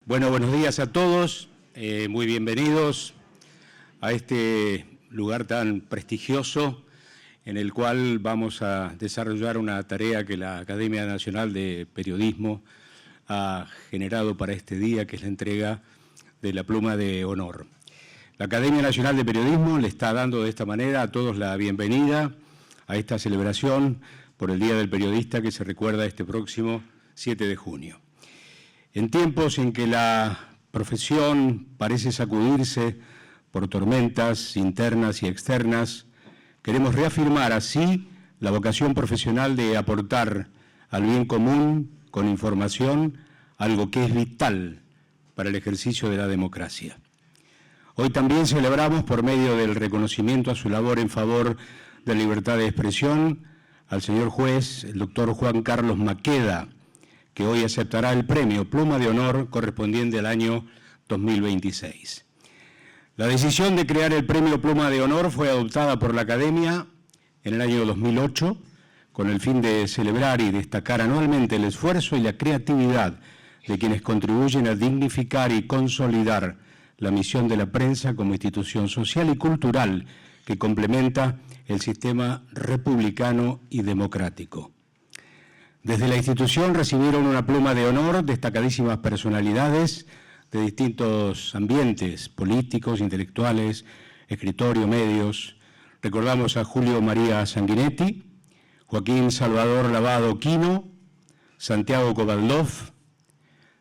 Bueno, buenos días a todos, muy bienvenidos a este lugar tan prestigioso en el cual vamos a desarrollar una tarea que la Academia Nacional de Periodismo ha generado para este día, que es la entrega de la Pluma de Honor. La Academia Nacional de Periodismo le está dando de esta manera a todos la bienvenida a esta celebración por el Día del Periodista que se recuerda este próximo 7 de junio. En tiempos en que la profesión parece sacudirse por tormentas internas y externas, queremos reafirmar así la vocación profesional de aportar al bien común con información, algo que es vital para el ejercicio de la democracia. Hoy también celebramos, por medio del reconocimiento a su labor en favor de la libertad de expresión, al señor juez, el doctor Juan Carlos Maqueda, que hoy aceptará el premio Pluma de Honor correspondiente al año 2026. La decisión de crear el premio Pluma de Honor fue adoptada por la Academia en el año 2008 con el fin de celebrar y destacar anualmente el esfuerzo y la creatividad de quienes contribuyen a dignificar y consolidar la misión de la prensa como institución social y cultural que complementa el sistema republicano y democrático. Desde la institución recibieron una pluma de honor destacadísimas personalidades de distintos ambientes, políticos, intelectuales, escritorio, medios. Recordamos a Julio María Sanguinetti, Joaquín Salvador Lavado Quino, Santiago Kovaldov,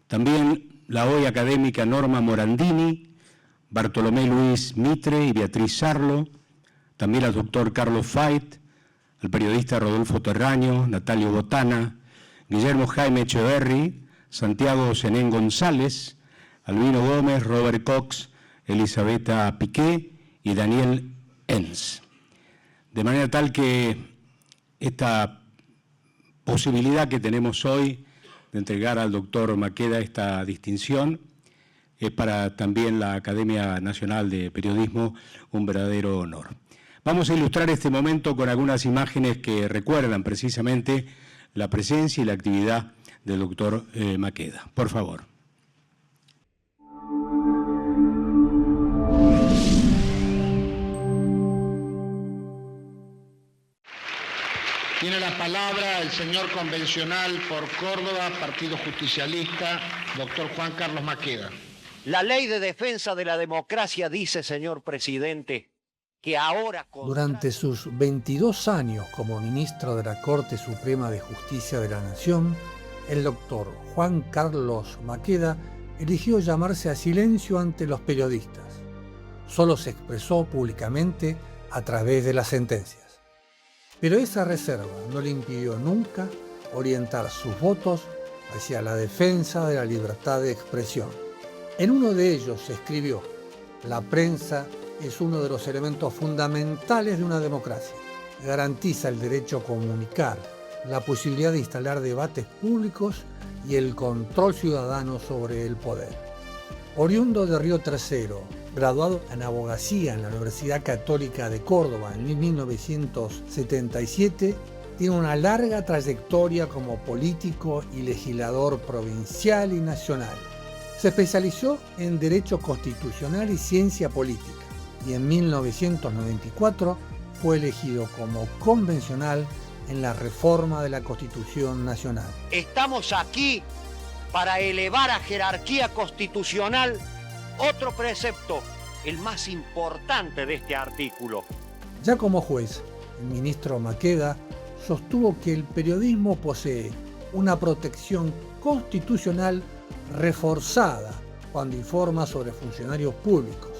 también la hoy académica Norma Morandini, Bartolomé Luis Mitre y Beatriz Sarlo, también al doctor Carlos Fait, al periodista Rodolfo Terraño, Natalio Botana, Guillermo Jaime Echeverry, Santiago Zenén González, Albino Gómez, Robert Cox, Elisabetta Piqué y Daniel Enz. De manera tal que esta posibilidad que tenemos hoy de entregar al doctor Maqueda esta distinción es para también la Academia Nacional de Periodismo un verdadero honor. Vamos a ilustrar este momento con algunas imágenes que recuerdan precisamente la presencia y la actividad del doctor Maqueda. Por favor. Tiene la palabra el señor convencional por Córdoba, Partido Justicialista, doctor Juan Carlos Maqueda. La ley de defensa de la democracia dice, señor presidente, que ahora... Durante sus 22 años como ministro de la Corte Suprema de Justicia de la Nación, el doctor Juan Carlos Maqueda eligió llamarse a silencio ante los periodistas. Solo se expresó públicamente a través de las sentencias. Pero esa reserva no le impidió nunca orientar sus votos hacia la defensa de la libertad de expresión. En uno de ellos escribió: la prensa es uno de los elementos fundamentales de una democracia. Garantiza el derecho a comunicar, la posibilidad de instalar debates públicos y el control ciudadano sobre el poder. Oriundo de Río Tercero, graduado en abogacía en la Universidad Católica de Córdoba en 1977, tiene una larga trayectoria como político y legislador provincial y nacional. Se especializó en Derecho Constitucional y Ciencia Política y en 1994 fue elegido como convencional en la reforma de la Constitución Nacional. Estamos aquí para elevar a jerarquía constitucional otro precepto, el más importante de este artículo. Ya como juez, el ministro Maqueda sostuvo que el periodismo posee una protección constitucional reforzada cuando informa sobre funcionarios públicos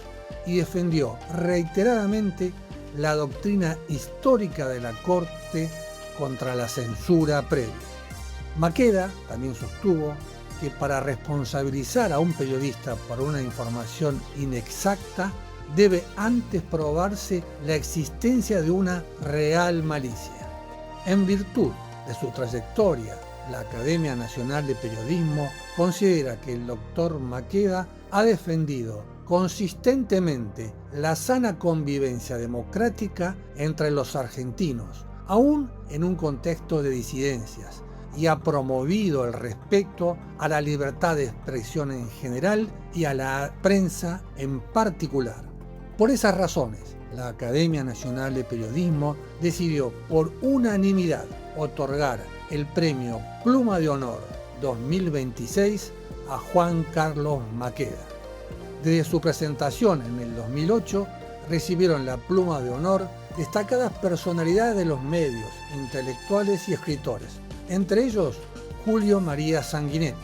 y defendió reiteradamente la doctrina histórica de la Corte contra la censura previa. Maqueda también sostuvo que para responsabilizar a un periodista por una información inexacta debe antes probarse la existencia de una real malicia. En virtud de su trayectoria, la Academia Nacional de Periodismo considera que el doctor Maqueda ha defendido consistentemente la sana convivencia democrática entre los argentinos, aún en un contexto de disidencias, y ha promovido el respeto a la libertad de expresión en general y a la prensa en particular. Por esas razones, la Academia Nacional de Periodismo decidió por unanimidad otorgar el premio Pluma de Honor 2026 a Juan Carlos Maqueda. Desde su presentación en el 2008, recibieron la Pluma de Honor destacadas personalidades de los medios, intelectuales y escritores, entre ellos Julio María Sanguinetti,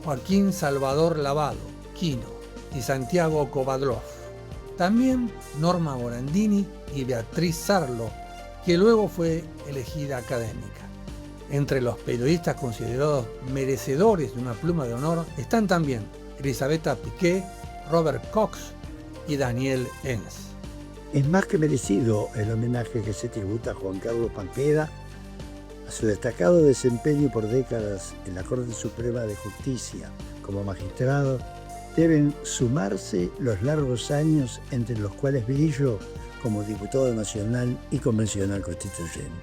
Joaquín Salvador Lavado, Quino, y Santiago Kovadlov. También Norma Morandini y Beatriz Sarlo, que luego fue elegida académica. Entre los periodistas considerados merecedores de una Pluma de Honor están también Elisabetta Piqué, Robert Cox y Daniel Enz. Es más que merecido el homenaje que se tributa a Juan Carlos Maqueda, a su destacado desempeño por décadas en la Corte Suprema de Justicia como magistrado. Deben sumarse los largos años entre los cuales brilló como diputado nacional y convencional constituyente.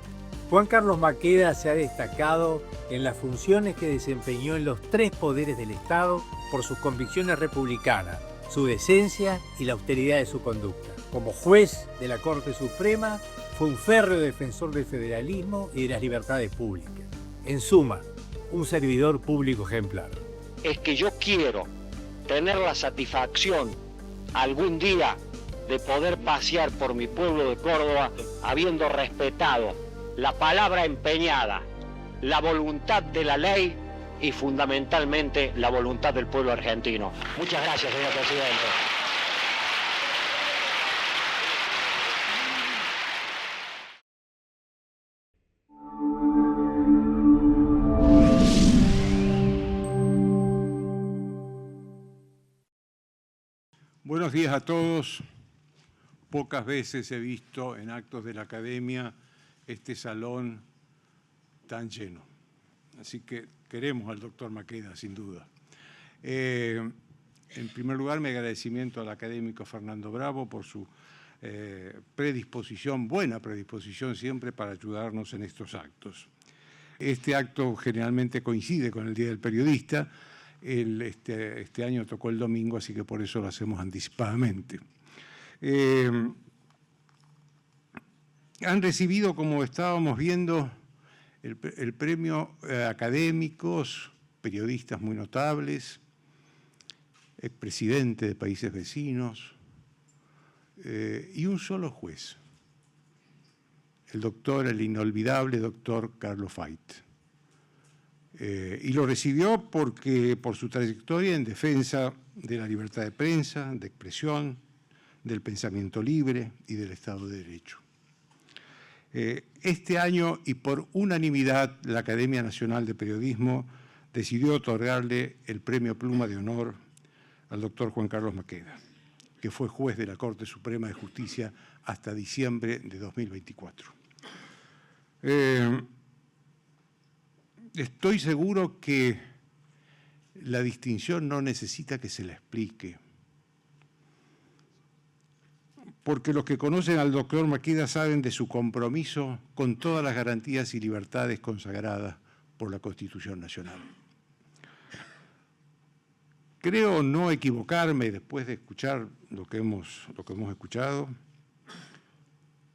Juan Carlos Maqueda se ha destacado en las funciones que desempeñó en los tres poderes del Estado por sus convicciones republicanas, su decencia y la austeridad de su conducta. Como juez de la Corte Suprema, fue un férreo defensor del federalismo y de las libertades públicas. En suma, un servidor público ejemplar. Es que yo quiero tener la satisfacción algún día de poder pasear por mi pueblo de Córdoba habiendo respetado la palabra empeñada, la voluntad de la ley y fundamentalmente la voluntad del pueblo argentino. Muchas gracias, señor presidente. Buenos días a todos. Pocas veces he visto en actos de la Academia este salón tan lleno. Así que queremos al doctor Maqueda, sin duda. En primer lugar, mi agradecimiento al académico Fernando Bravo por su predisposición, buena predisposición siempre para ayudarnos en estos actos. Este acto generalmente coincide con el Día del Periodista. Este año tocó el domingo, así que por eso lo hacemos anticipadamente. Han recibido, como estábamos viendo, el premio académicos, periodistas muy notables, expresidente de países vecinos y un solo juez, el inolvidable doctor Carlos Fait. Y lo recibió por su trayectoria en defensa de la libertad de prensa, de expresión, del pensamiento libre y del Estado de Derecho. Este año, y por unanimidad, la Academia Nacional de Periodismo decidió otorgarle el premio Pluma de Honor al doctor Juan Carlos Maqueda, que fue juez de la Corte Suprema de Justicia hasta diciembre de 2024. Estoy seguro que la distinción no necesita que se la explique, porque los que conocen al doctor Maqueda saben de su compromiso con todas las garantías y libertades consagradas por la Constitución Nacional. Creo no equivocarme, después de escuchar lo que hemos escuchado,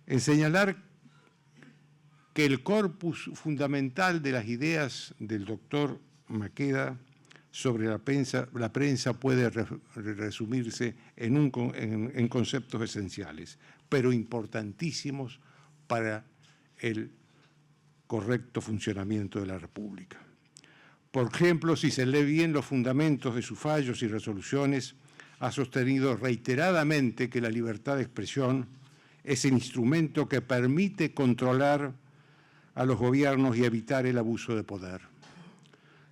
en señalar que el corpus fundamental de las ideas del doctor Maqueda sobre la prensa puede resumirse en conceptos esenciales, pero importantísimos para el correcto funcionamiento de la República. Por ejemplo, si se lee bien los fundamentos de sus fallos y resoluciones, ha sostenido reiteradamente que la libertad de expresión es el instrumento que permite controlar a los gobiernos y evitar el abuso de poder.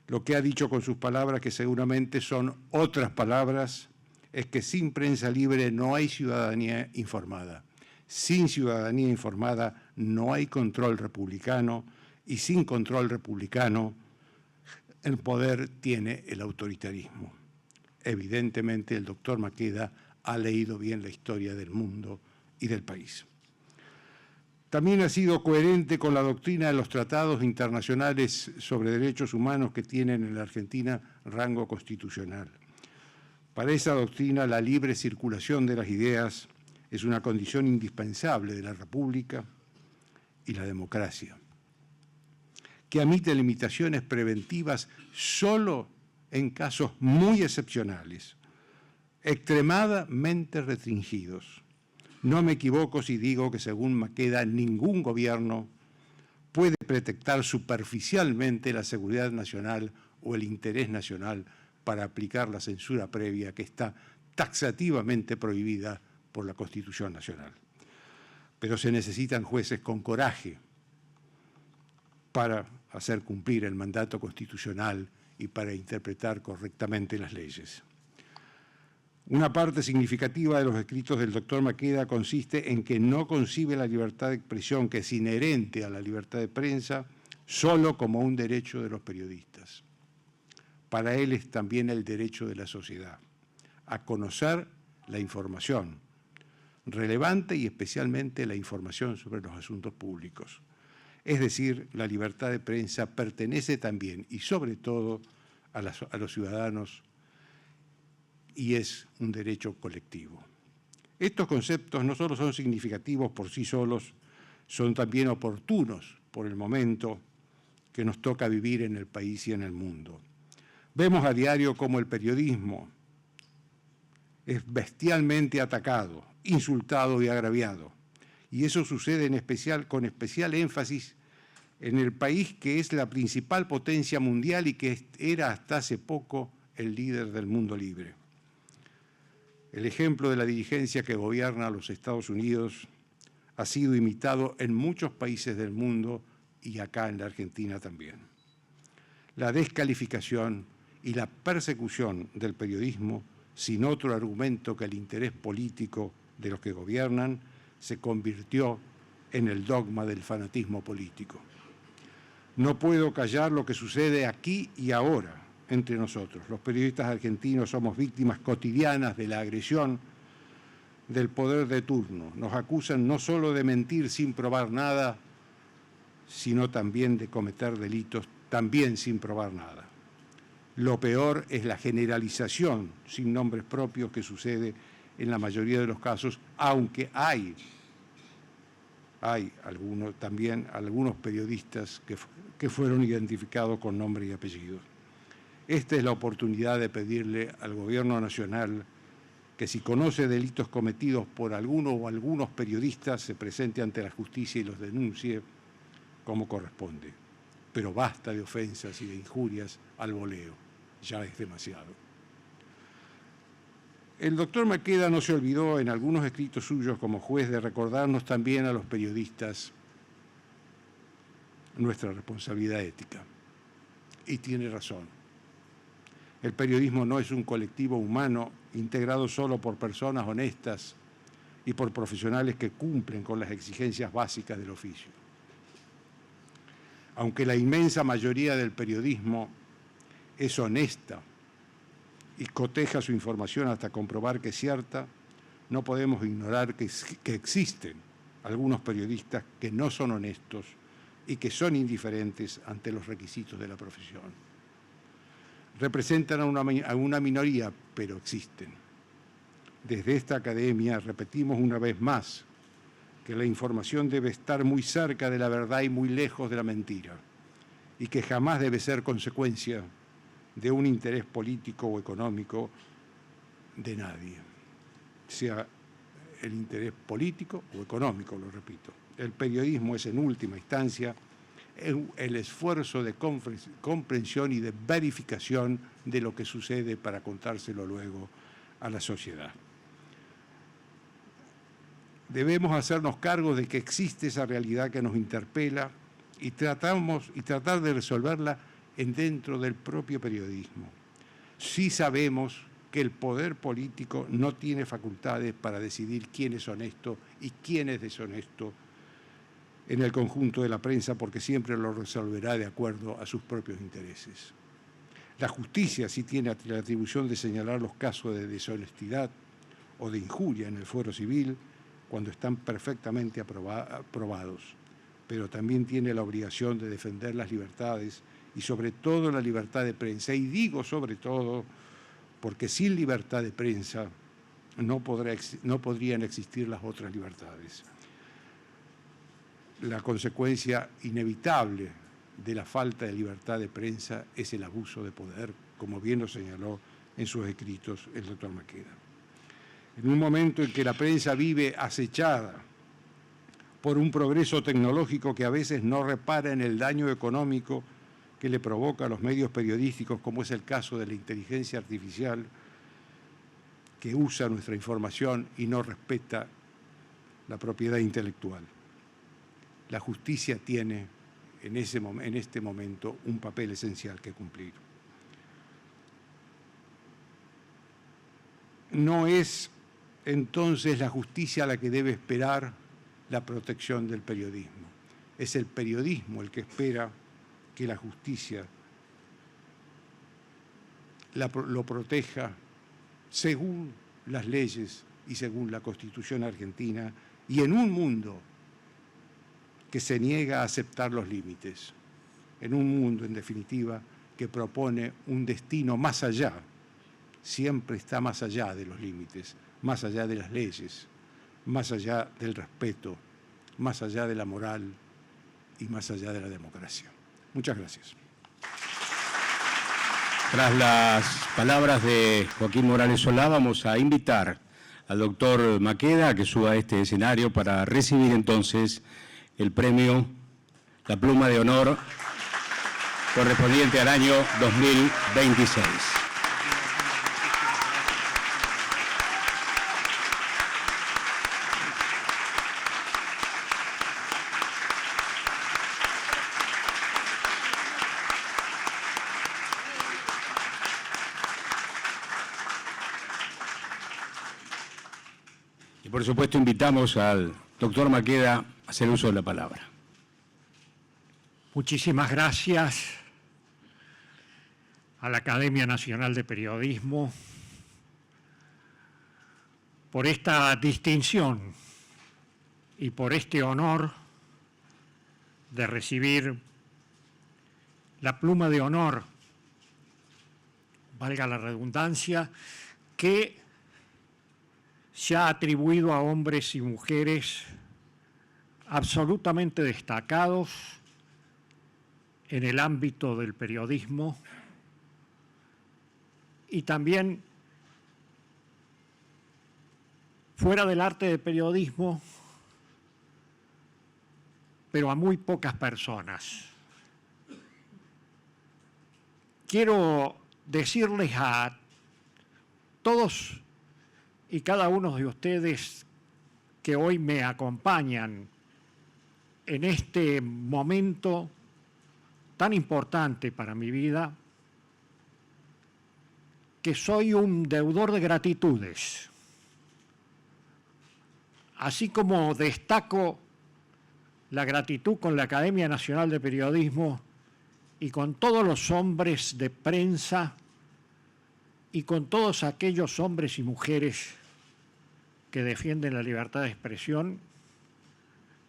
Lo que ha dicho con sus palabras, que seguramente son otras palabras, es que sin prensa libre no hay ciudadanía informada. Sin ciudadanía informada no hay control republicano y sin control republicano el poder tiene el autoritarismo. Evidentemente el doctor Maqueda ha leído bien la historia del mundo y del país. También ha sido coherente con la doctrina de los tratados internacionales sobre derechos humanos que tienen en la Argentina rango constitucional. Para esa doctrina, la libre circulación de las ideas es una condición indispensable de la República y la democracia, que admite limitaciones preventivas solo en casos muy excepcionales, extremadamente restringidos. No me equivoco si digo que, según Maqueda, ningún gobierno puede pretextar superficialmente la seguridad nacional o el interés nacional para aplicar la censura previa que está taxativamente prohibida por la Constitución Nacional. Pero se necesitan jueces con coraje para hacer cumplir el mandato constitucional y para interpretar correctamente las leyes. Una parte significativa de los escritos del doctor Maqueda consiste en que no concibe la libertad de expresión, que es inherente a la libertad de prensa, solo como un derecho de los periodistas. Para él es también el derecho de la sociedad a conocer la información relevante y especialmente la información sobre los asuntos públicos. Es decir, la libertad de prensa pertenece también y sobre todo a los ciudadanos y es un derecho colectivo. Estos conceptos no solo son significativos por sí solos, son también oportunos por el momento que nos toca vivir en el país y en el mundo. Vemos a diario cómo el periodismo es bestialmente atacado, insultado y agraviado. Y eso sucede con especial énfasis en el país que es la principal potencia mundial y que era hasta hace poco el líder del mundo libre. El ejemplo de la dirigencia que gobierna a los Estados Unidos ha sido imitado en muchos países del mundo y acá en la Argentina también. La descalificación y la persecución del periodismo, sin otro argumento que el interés político de los que gobiernan, se convirtió en el dogma del fanatismo político. No puedo callar lo que sucede aquí y ahora entre nosotros. Los periodistas argentinos somos víctimas cotidianas de la agresión del poder de turno. Nos acusan no solo de mentir sin probar nada, sino también de cometer delitos también sin probar nada. Lo peor es la generalización sin nombres propios que sucede en la mayoría de los casos, aunque hay algunos periodistas que fueron identificados con nombre y apellido. Esta es la oportunidad de pedirle al Gobierno Nacional que, si conoce delitos cometidos por alguno o algunos periodistas, se presente ante la justicia y los denuncie como corresponde. Pero basta de ofensas y de injurias al voleo, ya es demasiado. El doctor Maqueda no se olvidó en algunos escritos suyos como juez de recordarnos también a los periodistas nuestra responsabilidad ética. Y tiene razón. El periodismo no es un colectivo humano integrado solo por personas honestas y por profesionales que cumplen con las exigencias básicas del oficio. Aunque la inmensa mayoría del periodismo es honesta y coteja su información hasta comprobar que es cierta, no podemos ignorar que existen algunos periodistas que no son honestos y que son indiferentes ante los requisitos de la profesión. Representan a una minoría, pero existen. Desde esta academia repetimos una vez más que la información debe estar muy cerca de la verdad y muy lejos de la mentira, y que jamás debe ser consecuencia de un interés político o económico de nadie, sea el interés político o económico, lo repito. El periodismo es, en última instancia, el esfuerzo de comprensión y de verificación de lo que sucede para contárselo luego a la sociedad. Debemos hacernos cargo de que existe esa realidad que nos interpela y tratar de resolverla dentro del propio periodismo. Sí sabemos que el poder político no tiene facultades para decidir quién es honesto y quién es deshonesto en el conjunto de la prensa, porque siempre lo resolverá de acuerdo a sus propios intereses. La justicia sí tiene la atribución de señalar los casos de deshonestidad o de injuria en el fuero civil cuando están perfectamente aprobados, pero también tiene la obligación de defender las libertades y sobre todo la libertad de prensa. Y digo sobre todo porque sin libertad de prensa no podrían existir las otras libertades. La consecuencia inevitable de la falta de libertad de prensa es el abuso de poder, como bien lo señaló en sus escritos el doctor Maqueda. En un momento en que la prensa vive acechada por un progreso tecnológico que a veces no repara en el daño económico que le provoca a los medios periodísticos, como es el caso de la inteligencia artificial, que usa nuestra información y no respeta la propiedad intelectual. La justicia tiene en este momento un papel esencial que cumplir. No es entonces la justicia la que debe esperar la protección del periodismo. Es el periodismo el que espera que la justicia lo proteja según las leyes y según la Constitución argentina, y en un mundo que se niega a aceptar los límites, en un mundo, en definitiva, que propone un destino más allá, siempre está más allá de los límites, más allá de las leyes, más allá del respeto, más allá de la moral y más allá de la democracia. Muchas gracias. Tras las palabras de Joaquín Morales Solá, vamos a invitar al doctor Maqueda a que suba a este escenario para recibir entonces el premio, la pluma de honor correspondiente al año 2026. Y por supuesto invitamos al doctor Maqueda a hacer uso de la palabra. Muchísimas gracias a la Academia Nacional de Periodismo por esta distinción y por este honor de recibir la pluma de honor, valga la redundancia, que se ha atribuido a hombres y mujeres absolutamente destacados en el ámbito del periodismo y también fuera del arte del periodismo, pero a muy pocas personas. Quiero decirles a todos y cada uno de ustedes que hoy me acompañan en este momento tan importante para mi vida, que soy un deudor de gratitudes. Así como destaco la gratitud con la Academia Nacional de Periodismo y con todos los hombres de prensa y con todos aquellos hombres y mujeres que defienden la libertad de expresión,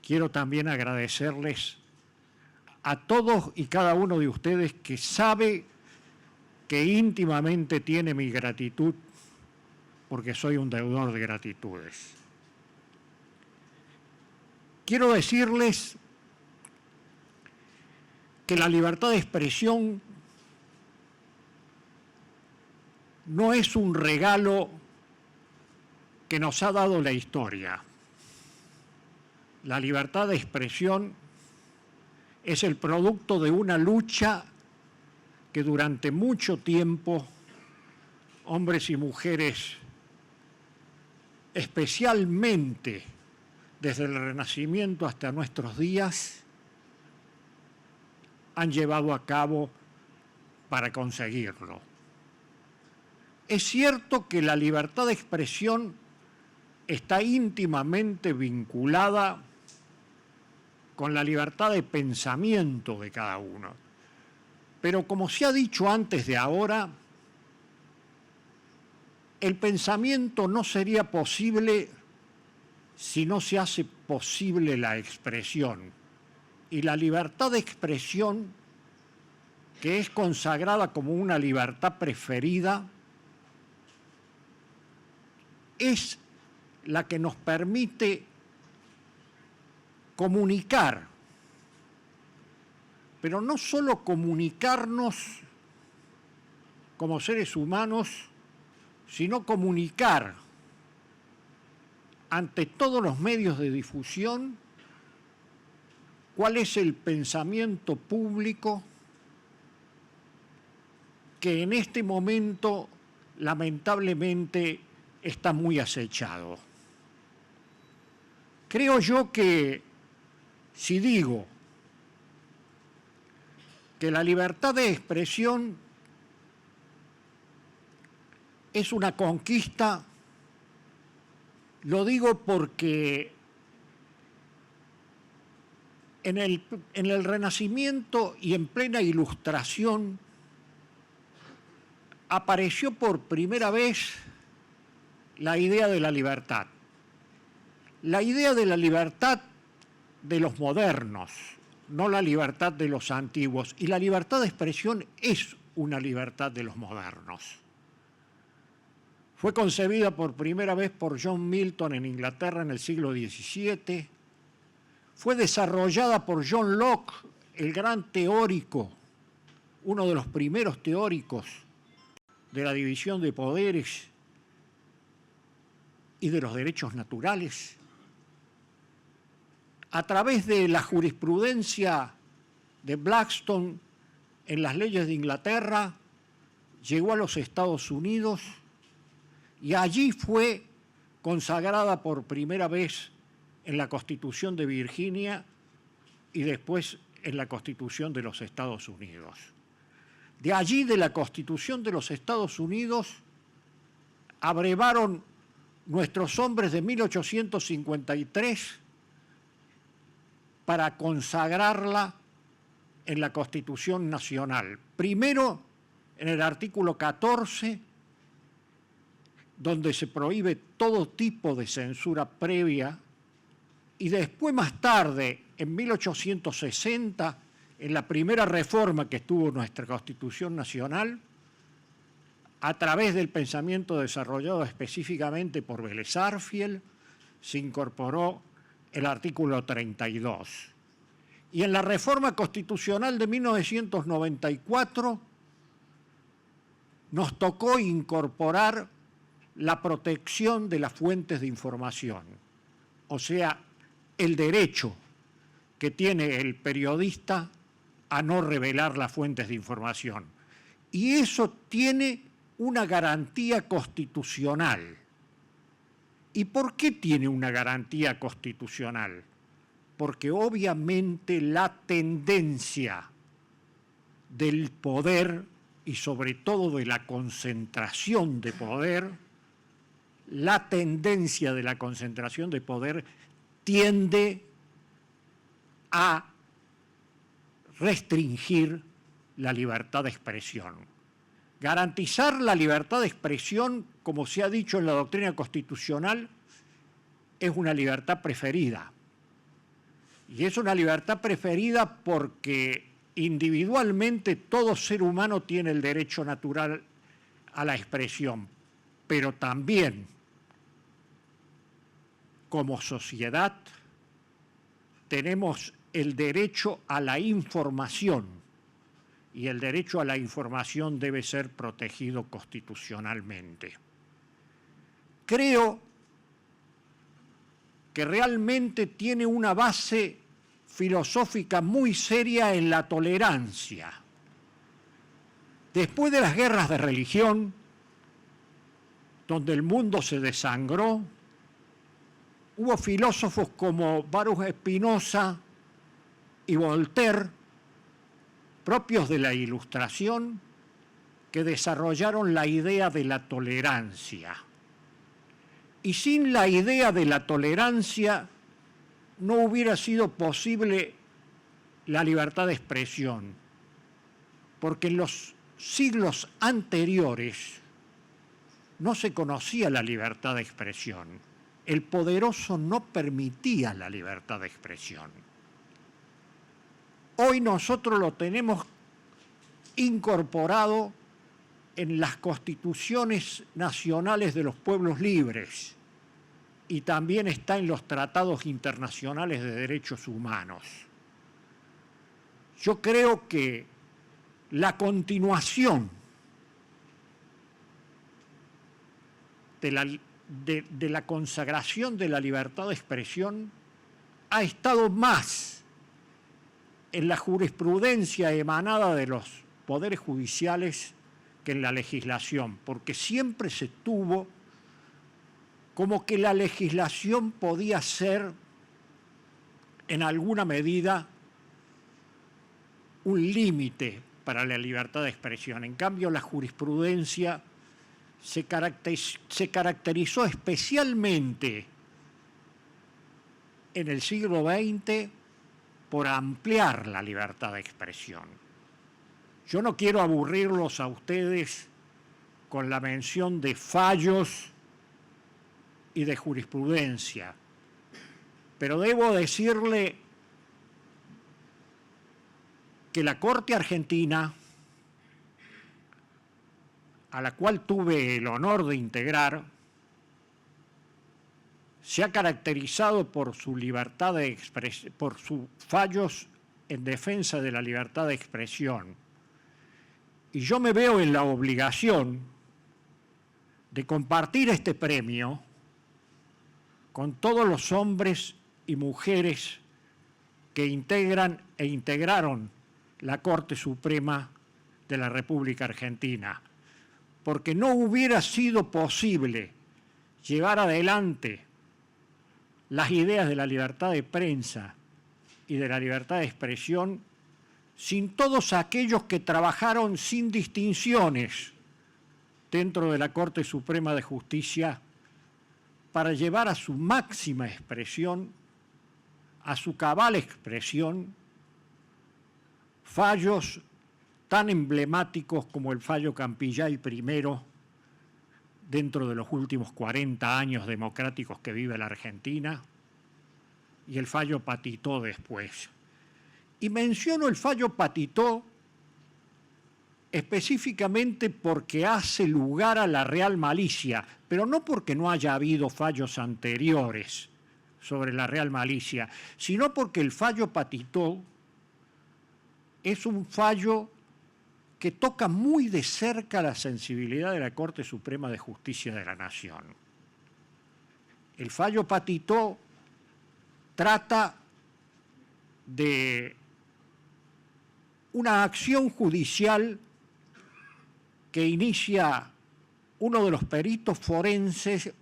quiero también agradecerles a todos y cada uno de ustedes que sabe que íntimamente tiene mi gratitud, porque soy un deudor de gratitudes. Quiero decirles que la libertad de expresión no es un regalo que nos ha dado la historia. La libertad de expresión es el producto de una lucha que durante mucho tiempo hombres y mujeres, especialmente desde el Renacimiento hasta nuestros días, han llevado a cabo para conseguirlo. Es cierto que la libertad de expresión está íntimamente vinculada con la libertad de pensamiento de cada uno. Pero como se ha dicho antes de ahora, el pensamiento no sería posible si no se hace posible la expresión. Y la libertad de expresión, que es consagrada como una libertad preferida, es la que nos permite comunicar, pero no solo comunicarnos como seres humanos, sino comunicar ante todos los medios de difusión cuál es el pensamiento público que en este momento lamentablemente está muy acechado. Creo yo que si digo que la libertad de expresión es una conquista, lo digo porque en el Renacimiento y en plena Ilustración apareció por primera vez la idea de la libertad. La idea de la libertad de los modernos, no la libertad de los antiguos. Y la libertad de expresión es una libertad de los modernos. Fue concebida por primera vez por John Milton en Inglaterra en el siglo XVII. Fue desarrollada por John Locke, el gran teórico, uno de los primeros teóricos de la división de poderes y de los derechos naturales. A través de la jurisprudencia de Blackstone en las leyes de Inglaterra, llegó a los Estados Unidos y allí fue consagrada por primera vez en la Constitución de Virginia y después en la Constitución de los Estados Unidos. De allí, de la Constitución de los Estados Unidos, abrevaron nuestros hombres de 1853 para consagrarla en la Constitución Nacional. Primero, en el artículo 14, donde se prohíbe todo tipo de censura previa, y después, más tarde, en 1860, en la primera reforma que tuvo nuestra Constitución Nacional, a través del pensamiento desarrollado específicamente por Vélez Sarsfield, se incorporó el artículo 32. Y en la reforma constitucional de 1994 nos tocó incorporar la protección de las fuentes de información, o sea, el derecho que tiene el periodista a no revelar las fuentes de información. Y eso tiene una garantía constitucional. ¿Y por qué tiene una garantía constitucional? Porque obviamente la tendencia del poder y sobre todo de la concentración de poder, la tendencia de la concentración de poder tiende a restringir la libertad de expresión. Garantizar la libertad de expresión, como se ha dicho en la doctrina constitucional, es una libertad preferida. Y es una libertad preferida porque individualmente todo ser humano tiene el derecho natural a la expresión, pero también como sociedad tenemos el derecho a la información y el derecho a la información debe ser protegido constitucionalmente. Creo que realmente tiene una base filosófica muy seria en la tolerancia. Después de las guerras de religión, donde el mundo se desangró, hubo filósofos como Baruch Spinoza y Voltaire, propios de la Ilustración, que desarrollaron la idea de la tolerancia. Y sin la idea de la tolerancia no hubiera sido posible la libertad de expresión, porque en los siglos anteriores no se conocía la libertad de expresión. el poderoso no permitía la libertad de expresión. Hoy nosotros lo tenemos incorporado en las constituciones nacionales de los pueblos libres y también está en los tratados internacionales de derechos humanos. Yo creo que la continuación de la consagración de la libertad de expresión ha estado más en la jurisprudencia emanada de los poderes judiciales que en la legislación, porque siempre se tuvo como que la legislación podía ser en alguna medida un límite para la libertad de expresión. En cambio, la jurisprudencia se caracterizó especialmente en el siglo XX por ampliar la libertad de expresión. Yo no quiero aburrirlos a ustedes con la mención de fallos y de jurisprudencia, pero debo decirle que la Corte Argentina, a la cual tuve el honor de integrar, se ha caracterizado por su libertad de por sus fallos en defensa de la libertad de expresión. Y yo me veo en la obligación de compartir este premio con todos los hombres y mujeres que integran e integraron la Corte Suprema de la República Argentina, porque no hubiera sido posible llevar adelante las ideas de la libertad de prensa y de la libertad de expresión sin todos aquellos que trabajaron sin distinciones dentro de la Corte Suprema de Justicia para llevar a su máxima expresión, a su cabal expresión, fallos tan emblemáticos como el fallo Campillay I dentro de los últimos 40 años democráticos que vive la Argentina y el fallo Patitó después. Y menciono el fallo Patitó específicamente porque hace lugar a la real malicia, pero no porque no haya habido fallos anteriores sobre la real malicia, sino porque el fallo Patitó es un fallo que toca muy de cerca la sensibilidad de la Corte Suprema de Justicia de la Nación. El fallo Patitó trata de una acción judicial que inicia uno de los peritos forenses,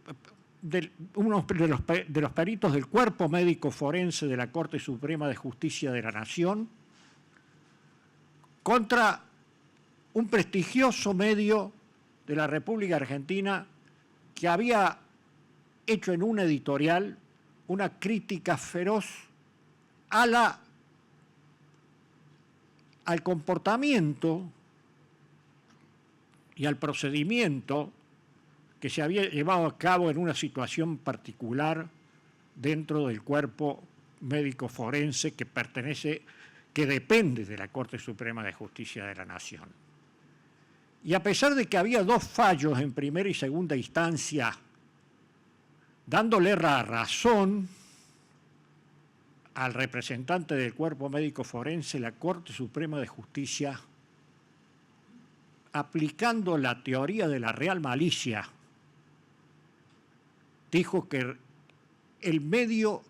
uno de los peritos del Cuerpo Médico Forense de la Corte Suprema de Justicia de la Nación, contra un prestigioso medio de la República Argentina que había hecho en un editorial una crítica feroz al comportamiento y al procedimiento que se había llevado a cabo en una situación particular dentro del Cuerpo Médico Forense que depende de la Corte Suprema de Justicia de la Nación. Y a pesar de que había dos fallos en primera y segunda instancia, dándole la razón al representante del Cuerpo Médico Forense, la Corte Suprema de Justicia, aplicando la teoría de la real malicia, dijo que el medio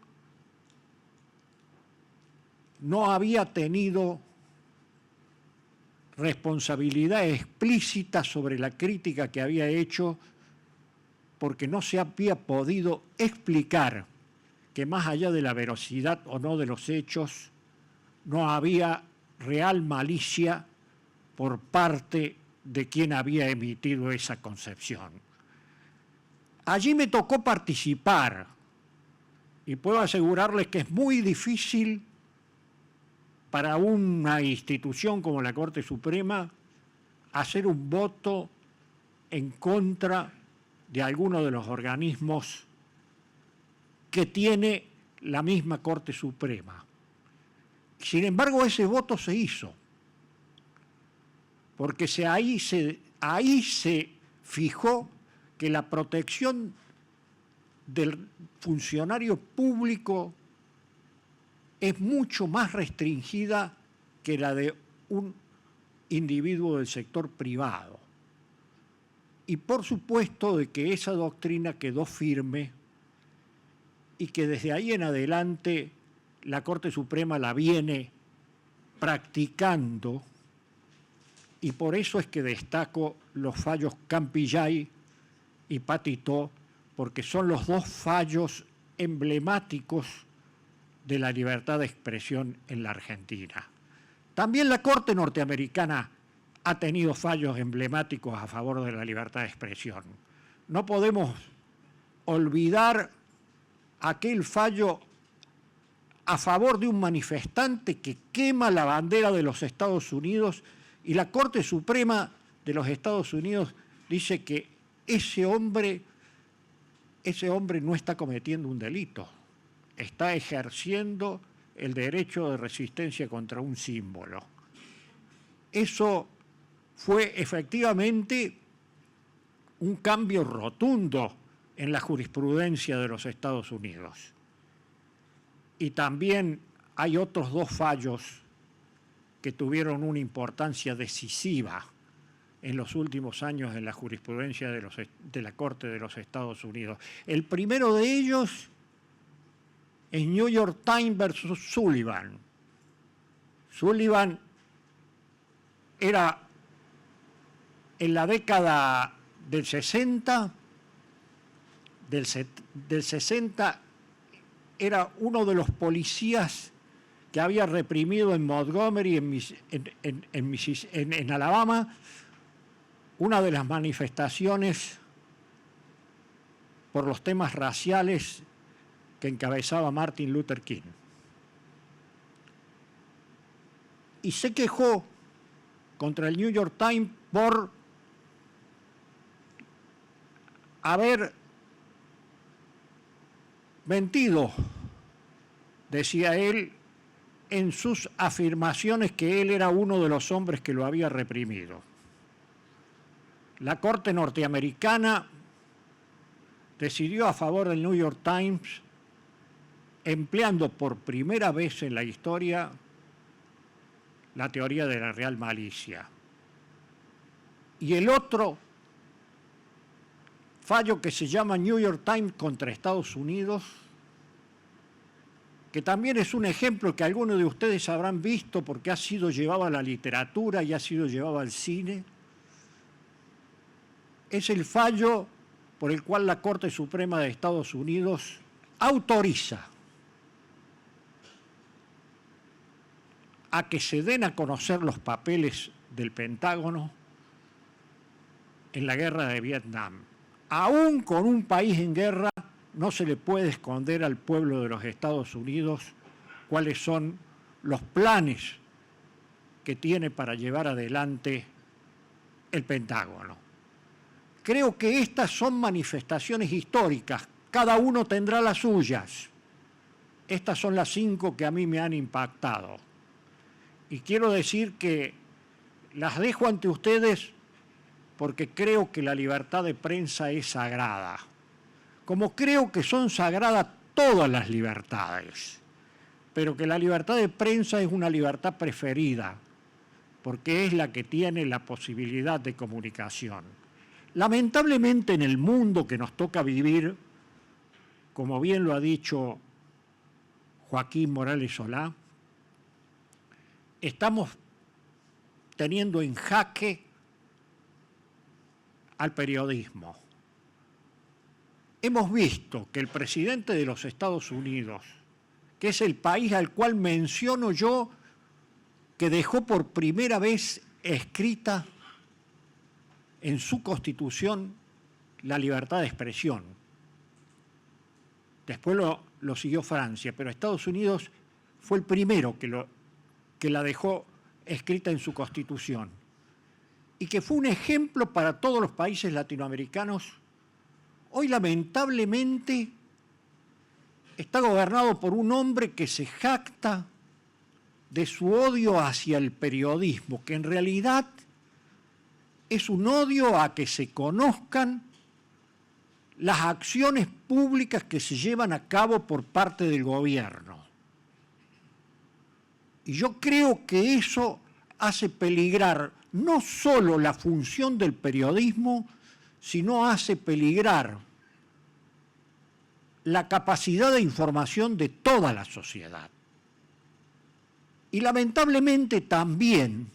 no había tenido responsabilidad explícita sobre la crítica que había hecho porque no se había podido explicar que más allá de la veracidad o no de los hechos, no había real malicia por parte de quien había emitido esa concepción. Allí me tocó participar y puedo asegurarles que es muy difícil para una institución como la Corte Suprema hacer un voto en contra de alguno de los organismos que tiene la misma Corte Suprema. Sin embargo, ese voto se hizo, porque ahí se fijó que la protección del funcionario público es mucho más restringida que la de un individuo del sector privado. Y por supuesto de que esa doctrina quedó firme y que desde ahí en adelante la Corte Suprema la viene practicando, y por eso es que destaco los fallos Campillay y Patitó, porque son los dos fallos emblemáticos de la libertad de expresión en la Argentina. También la Corte norteamericana ha tenido fallos emblemáticos a favor de la libertad de expresión. No podemos olvidar aquel fallo a favor de un manifestante que quema la bandera de los Estados Unidos, y la Corte Suprema de los Estados Unidos dice que ese hombre no está cometiendo un delito, está ejerciendo el derecho de resistencia contra un símbolo. Eso fue efectivamente un cambio rotundo en la jurisprudencia de los Estados Unidos. Y también hay otros dos fallos que tuvieron una importancia decisiva en los últimos años en la jurisprudencia de la Corte de los Estados Unidos. El primero de ellos es New York Times versus Sullivan. Sullivan era en la década del 60, del 60, era uno de los policías que había reprimido en Montgomery, en Alabama, una de las manifestaciones por los temas raciales que encabezaba Martin Luther King. Y se quejó contra el New York Times por haber mentido, decía él, en sus afirmaciones que él era uno de los hombres que lo había reprimido. La Corte norteamericana decidió a favor del New York Times, empleando por primera vez en la historia la teoría de la real malicia. Y el otro fallo, que se llama New York Times contra Estados Unidos, que también es un ejemplo que algunos de ustedes habrán visto porque ha sido llevado a la literatura y ha sido llevado al cine, es el fallo por el cual la Corte Suprema de Estados Unidos autoriza a que se den a conocer los papeles del Pentágono en la guerra de Vietnam. Aún con un país en guerra, no se le puede esconder al pueblo de los Estados Unidos cuáles son los planes que tiene para llevar adelante el Pentágono. Creo que estas son manifestaciones históricas, cada uno tendrá las suyas. Estas son las 5 que a mí me han impactado. Y quiero decir que las dejo ante ustedes porque creo que la libertad de prensa es sagrada, como creo que son sagradas todas las libertades, pero que la libertad de prensa es una libertad preferida, porque es la que tiene la posibilidad de comunicación. Lamentablemente, en el mundo que nos toca vivir, como bien lo ha dicho Joaquín Morales Solá, estamos teniendo en jaque al periodismo. Hemos visto que el presidente de los Estados Unidos, que es el país al cual menciono yo, que dejó por primera vez escrita en su Constitución la libertad de expresión. Después lo siguió Francia, pero Estados Unidos fue el primero que la dejó escrita en su Constitución, y que fue un ejemplo para todos los países latinoamericanos. Hoy, lamentablemente, está gobernado por un hombre que se jacta de su odio hacia el periodismo, que en realidad es un odio a que se conozcan las acciones públicas que se llevan a cabo por parte del gobierno. Y yo creo que eso hace peligrar no solo la función del periodismo, sino hace peligrar la capacidad de información de toda la sociedad. Y lamentablemente también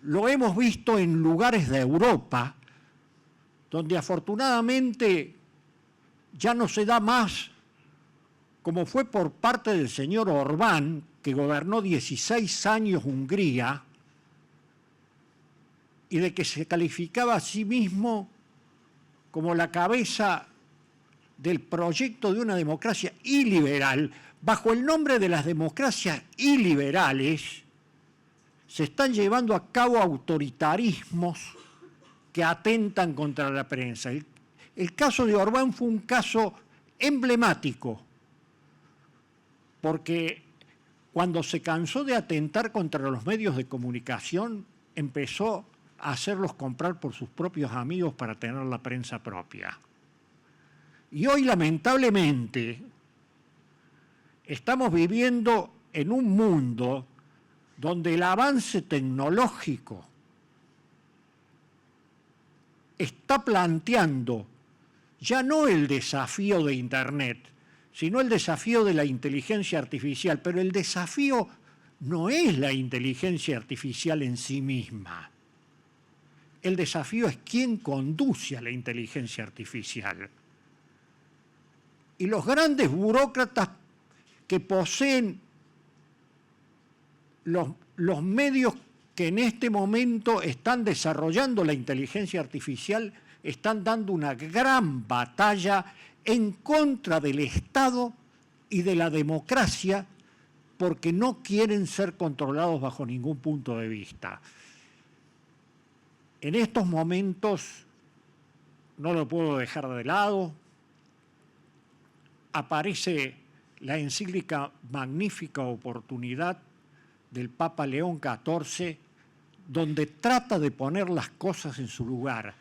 lo hemos visto en lugares de Europa, donde afortunadamente ya no se da más, como fue por parte del señor Orbán, que gobernó 16 años Hungría, y de que se calificaba a sí mismo como la cabeza del proyecto de una democracia iliberal. Bajo el nombre de las democracias iliberales se están llevando a cabo autoritarismos que atentan contra la prensa. El caso de Orbán fue un caso emblemático, porque cuando se cansó de atentar contra los medios de comunicación, empezó a hacerlos comprar por sus propios amigos para tener la prensa propia. Y hoy, lamentablemente, estamos viviendo en un mundo donde el avance tecnológico está planteando ya no el desafío de Internet, sino el desafío de la inteligencia artificial. Pero el desafío no es la inteligencia artificial en sí misma. El desafío es quién conduce a la inteligencia artificial. Y los grandes burócratas que poseen los medios que en este momento están desarrollando la inteligencia artificial están dando una gran batalla en contra del Estado y de la democracia, porque no quieren ser controlados bajo ningún punto de vista. En estos momentos, no lo puedo dejar de lado, aparece la encíclica Magnífica Oportunidad del Papa León XIV, donde trata de poner las cosas en su lugar.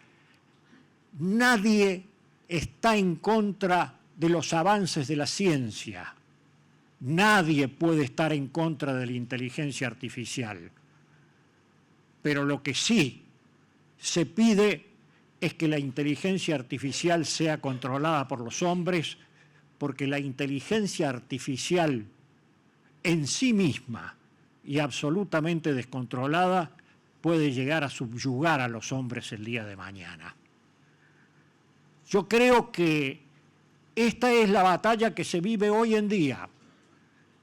Nadie está en contra de los avances de la ciencia. Nadie puede estar en contra de la inteligencia artificial. Pero lo que sí se pide es que la inteligencia artificial sea controlada por los hombres, porque la inteligencia artificial en sí misma y absolutamente descontrolada puede llegar a subyugar a los hombres el día de mañana. Yo creo que esta es la batalla que se vive hoy en día.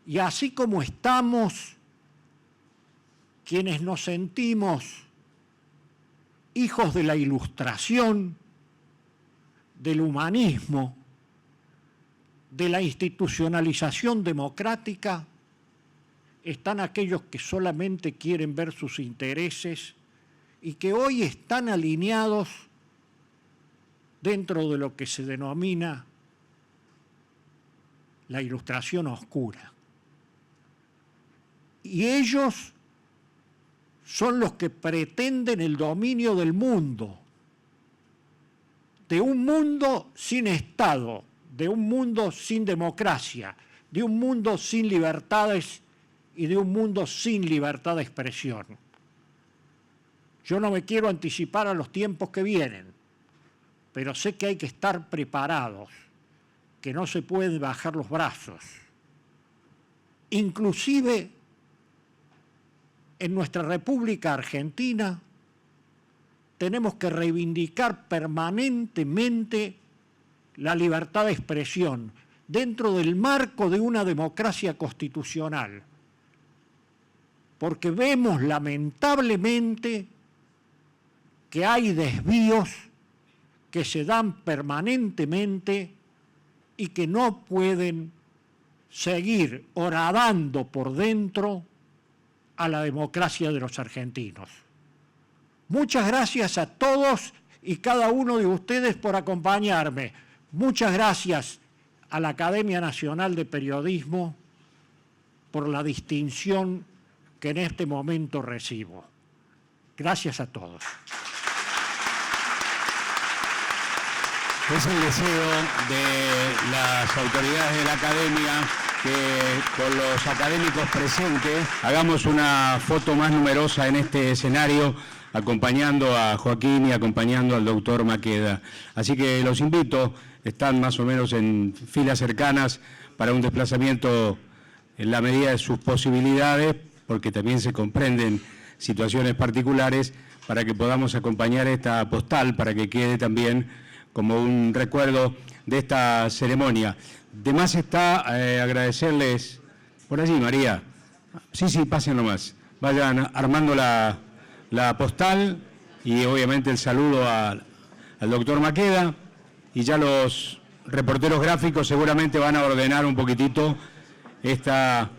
Y así como estamos, quienes nos sentimos hijos de la Ilustración, del humanismo, de la institucionalización democrática, están aquellos que solamente quieren ver sus intereses y que hoy están alineados dentro de lo que se denomina la Ilustración oscura. Y ellos son los que pretenden el dominio del mundo, de un mundo sin Estado, de un mundo sin democracia, de un mundo sin libertades y de un mundo sin libertad de expresión. Yo no me quiero anticipar a los tiempos que vienen, pero sé que hay que estar preparados, que no se pueden bajar los brazos. Inclusive en nuestra República Argentina tenemos que reivindicar permanentemente la libertad de expresión dentro del marco de una democracia constitucional, porque vemos lamentablemente que hay desvíos que se dan permanentemente y que no pueden seguir horadando por dentro a la democracia de los argentinos. Muchas gracias a todos y cada uno de ustedes por acompañarme. Muchas gracias a la Academia Nacional de Periodismo por la distinción que en este momento recibo. Gracias a todos. Es el deseo de las autoridades de la Academia que con los académicos presentes hagamos una foto más numerosa en este escenario, acompañando a Joaquín y acompañando al doctor Maqueda. Así que los invito, están más o menos en filas cercanas para un desplazamiento en la medida de sus posibilidades, porque también se comprenden situaciones particulares, para que podamos acompañar esta postal, para que quede también como un recuerdo de esta ceremonia. De más está agradecerles, por allí María, sí, pasen nomás, vayan armando la postal y obviamente el saludo al doctor Maqueda, y ya los reporteros gráficos seguramente van a ordenar un poquitito esta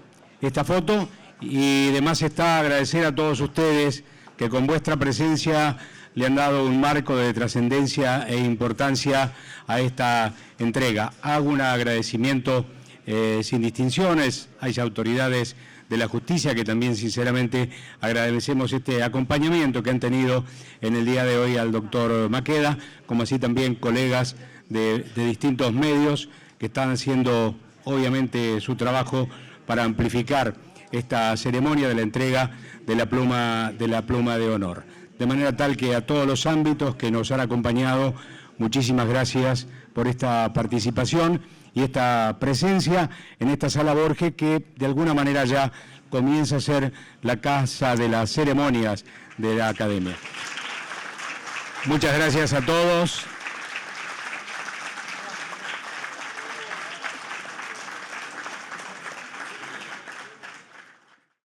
foto, y además está agradecer a todos ustedes que con vuestra presencia le han dado un marco de trascendencia e importancia a esta entrega. Hago un agradecimiento sin distinciones a las autoridades de la justicia, que también sinceramente agradecemos este acompañamiento que han tenido en el día de hoy al doctor Maqueda, como así también colegas de distintos medios que están haciendo obviamente su trabajo para amplificar esta ceremonia de la entrega de la pluma de honor. De manera tal que a todos los ámbitos que nos han acompañado, muchísimas gracias por esta participación y esta presencia en esta sala Borges, que de alguna manera ya comienza a ser la casa de las ceremonias de la Academia. Muchas gracias a todos.